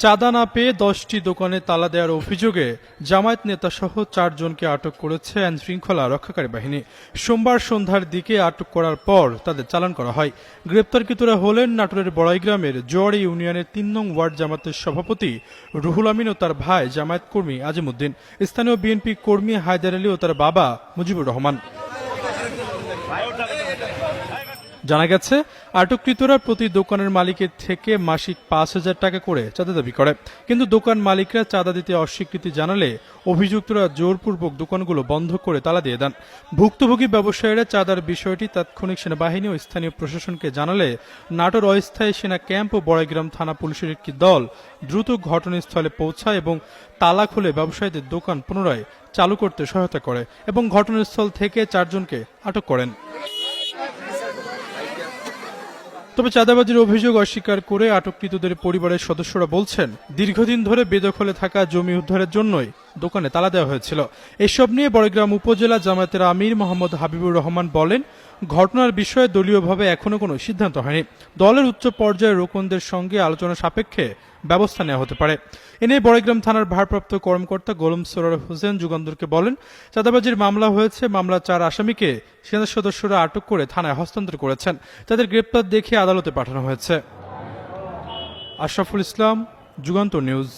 চাঁদা না পেয়ে 10টি দোকানে তালা দেওয়ার অভিযোগে জামায়াত নেতাসহ 4 জনকে আটক করেছে আইনশৃঙ্খলা রক্ষাকারী বাহিনী। সোমবার সন্ধ্যার দিকে আটক করার পর তাদের চালান করা হয়। গ্রেপ্তারকৃতরা হলেন নাটোরের বড়াইগ্রামের জোয়ারি ইউনিয়নের 3 নং ওয়ার্ড জামায়াতের সভাপতি রুহুল আমিন ও তার ভাই জামায়াত কর্মী আজিমউদ্দিন, স্থানীয় বিএনপি কর্মী হায়দার আলী ও তার বাবা মুজিবুর রহমান। জানা গেছে, আটককৃতরা প্রতি দোকানের মালিকের থেকে মাসিক 5,000 টাকা করে চাঁদা দাবি করে, কিন্তু দোকান মালিকরা চাঁদা দিতে অস্বীকৃতি জানালে অভিযুক্তরা জোরপূর্বক দোকানগুলো বন্ধ করে তালা দিয়ে দেন। ভুক্তভোগী ব্যবসায়ীরা চাঁদার বিষয়টি তাৎক্ষণিক সেনাবাহিনী ও স্থানীয় প্রশাসনকে জানালে নাটোর অস্থায়ী সেনা ক্যাম্প ও বড়াইগ্রাম থানা পুলিশের একটি দল দ্রুত ঘটনাস্থলে পৌঁছায় এবং তালা খুলে ব্যবসায়ীদের দোকান পুনরায় চালু করতে সহায়তা করে এবং ঘটনাস্থল থেকে 4 জনকে আটক করেন। তবে চাঁদাবাজির অভিযোগ অস্বীকার করে আটককৃতদের পরিবারের সদস্যরা বলছেন, দীর্ঘদিন ধরে বেদখলে থাকা জমি উদ্ধারের জন্যই দোকানে তালা দেওয়া হয়েছিল। এসব নিয়ে বড়াইগ্রাম উপজেলা জামায়াতের আমির মোহাম্মদ হাবিবুর রহমান বলেন, ঘটনার বিষয়ে দলীয়ভাবে এখনো কোনো সিদ্ধান্ত হয়নি। দলের উচ্চ পর্যায়ের রোকনদের সঙ্গে আলোচনা সাপেক্ষে ব্যবস্থা নেওয়া হতে পারে। এনে বড়াইগ্রাম থানার ভারপ্রাপ্ত কর্মকর্তা গোলাম সরোয়ার হোসেন যুগান্তরকে বলেন, চাঁদাবাজির মামলা হয়েছে, মামলা 4 আসামিকে সেনা সদস্যরা আটক করে থানায় হস্তান্তর করেছেন। তাদের গ্রেপ্তার দেখে আদালতে পাঠানো হয়েছে। আশরাফুল ইসলাম, যুগান্তর নিউজ।